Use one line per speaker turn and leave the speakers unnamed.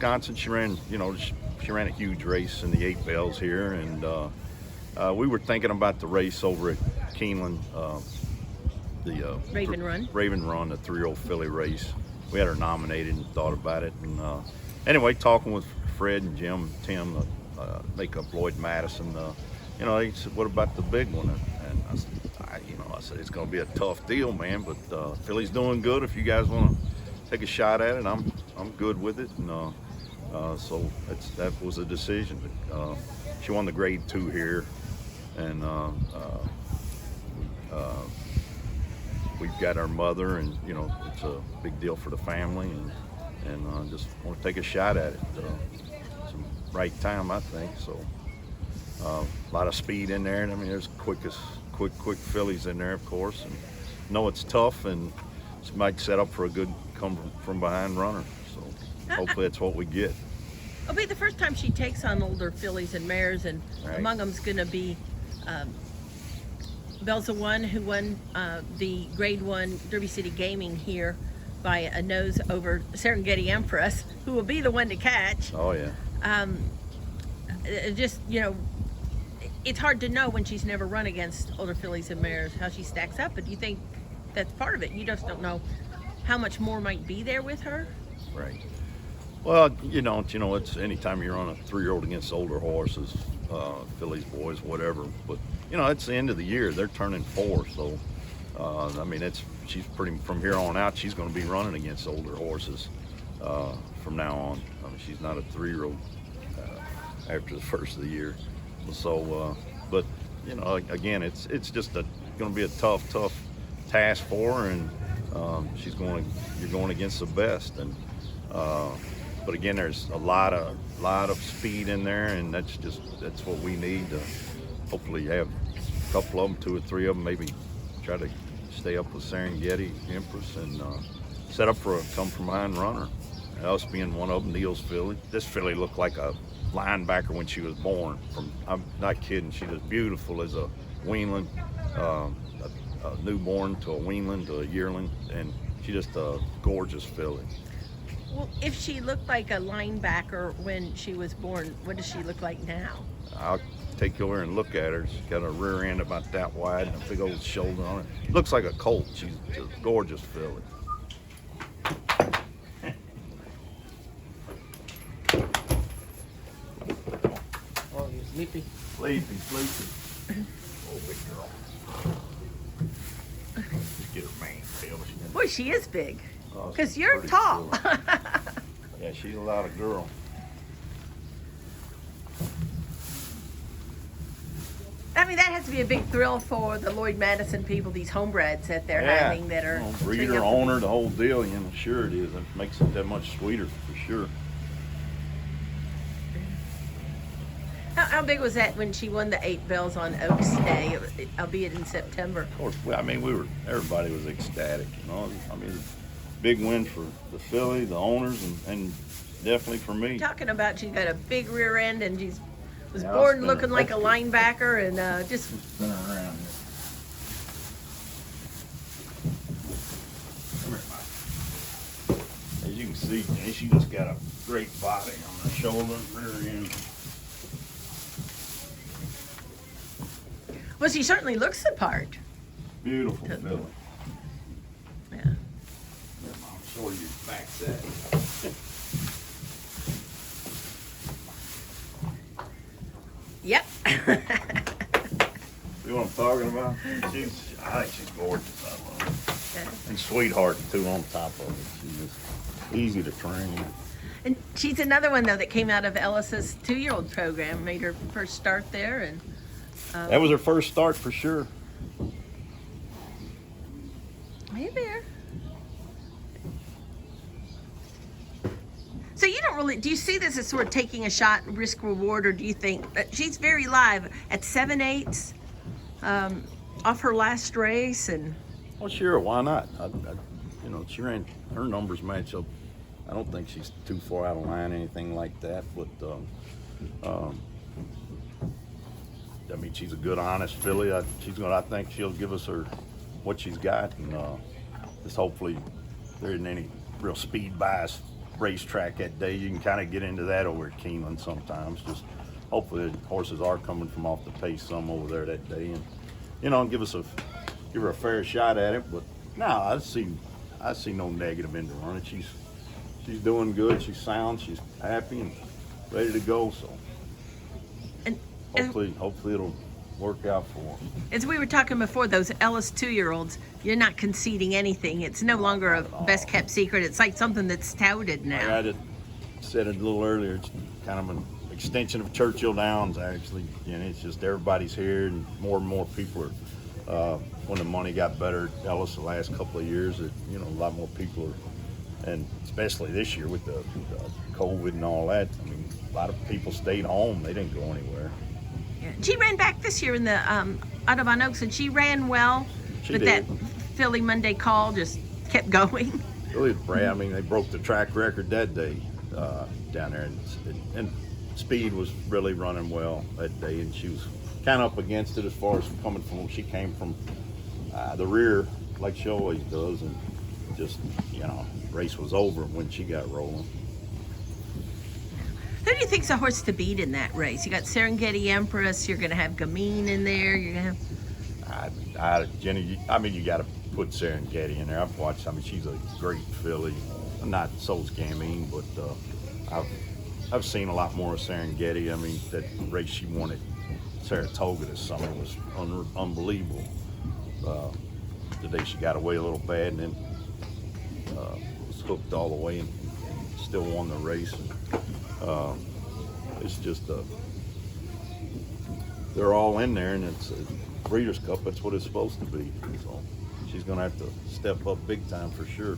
Sconsin. She ran, she ran a huge race in the 8 bells here, and we were thinking about the race over at Keeneland, the
Raven Run,
the 3-year-old filly race. We had her nominated and thought about it, and anyway, talking with Fred and Jim, and Tim, make up Lloyd-Madison. They said, "What about the big one?" And I said, I said, "It's going to be a tough deal, man, but filly's doing good. If you guys want to take a shot at it, I'm good with it." And so that was a decision. She won the Grade 2 here, and we've got our mother, and it's a big deal for the family, and just want to take a shot at it. It's the right time, I think. So a lot of speed in there, and I mean, there's quick fillies in there, of course, and know it's tough, and it might set up for a good come from behind runner. So hopefully that's what we get.
It'll be the first time she takes on older fillies and mares, and
right.
Among them's going to be Belza One, who won the Grade 1 Derby City Gaming here by a nose over Serengeti Empress, who will be the one to catch.
Oh yeah.
It's hard to know when she's never run against older fillies and mares how she stacks up, but do you think that's part of it? You just don't know how much more might be there with her.
Right. Well, it's anytime you're on a 3-year-old against older horses, fillies, boys, whatever. But it's the end of the year. They're turning 4, so I mean, she's pretty from here on out. She's going to be running against older horses from now on. I mean, she's not a 3-year-old after the first of the year. So, but again, it's just going to be a tough task for her, and you're going against the best, and but again, there's a lot of speed in there, and that's what we need to hopefully have a couple of them, 2 or 3 of them, maybe try to stay up with Serengeti Empress and set up for a come from behind runner. And us being one of them, Neil's filly. This filly looked like a linebacker when she was born. I'm not kidding. She was beautiful as a weanling, a newborn to a weanling to a yearling, and she just a gorgeous filly.
Well, if she looked like a linebacker when she was born, what does she look like now?
I'll take you over and look at her. She's got a rear end about that wide and a big old shoulder on it. Looks like a colt. She's a gorgeous filly.
Oh, you're sleepy.
Sleepy. Oh, big girl. Just get her mane, Phil.
Boy, she is big. Because
Oh,
you're tall.
Yeah, she's a lot of girl.
I mean, that has to be a big thrill for the Lloyd-Madison people, these homebreds that they're having that are...
breeder, owner, the whole deal, sure it is. It makes it that much sweeter, for sure.
How big was that when she won the 8 bells on Oaks Day, albeit in September?
Of course, I mean, everybody was ecstatic, I mean, big win for the filly, the owners, and definitely for me.
Talking about she's got a big rear end, and she was born looking like a linebacker, and just
spin her around here. Come here, Mike. As you can see, she just got a great body on the shoulder, rear end.
well, she certainly looks the part.
Beautiful filly.
Yeah.
Show you your back set.
Yep.
You know what I'm talking about? I think she's gorgeous. I love her. And sweetheart too on top of it. She's just easy to train.
And she's another one though that came out of Ellis's 2-year-old program, made her first start there, and
that was her first start for sure.
Hey there. So you don't really, do you see this as sort of taking a shot, risk reward, or do you think that she's very live at 7/8 off her last race? And
well, sure, why not? She ran, her numbers match up. I don't think she's too far out of line, anything like that. But I mean, she's a good, honest filly. I think she'll give us what she's got, and just hopefully there isn't any real speed bias racetrack that day. You can kind of get into that over at Keeneland sometimes. Just hopefully the horses are coming from off the pace some over there that day, and give her a fair shot at it. But no, I see no negative into running. She's doing good. She's sound. She's happy and ready to go. So
And
hopefully it'll work out for her.
as we were talking before, those Ellis 2-year-olds, you're not conceding anything. It's no longer a best kept secret. It's like something that's touted now.
I just said it a little earlier. It's kind of an extension of Churchill Downs, actually. It's just everybody's here, and more people are. When the money got better at Ellis the last couple of years, a lot more people are, and especially this year with the COVID and all that. I mean, a lot of people stayed home. They didn't go anywhere.
Yeah. She ran back this year in the Audubon Oaks, and she ran well.
She
but
did.
that Philly Monday call just kept going.
Really, Brad. I mean, they broke the track record that day down there, and speed was really running well that day, and she was kind of up against it as far as coming from. She came from the rear like she always does, and just race was over when she got rolling.
Who do you think's a horse to beat in that race? You got Serengeti Empress. You're going to have Gamine in there. You're going to have
Jenny, I mean, you got to put Serengeti in there. I've watched. I mean, she's a great filly. Not so's Gamine, but I've seen a lot more of Serengeti. I mean, that race she won at Saratoga this summer was unbelievable. The day she got away a little bad, and then was hooked all the way and still won the race. And, it's just they're all in there, and it's a Breeders' Cup. That's what it's supposed to be. So she's going to have to step up big time for sure.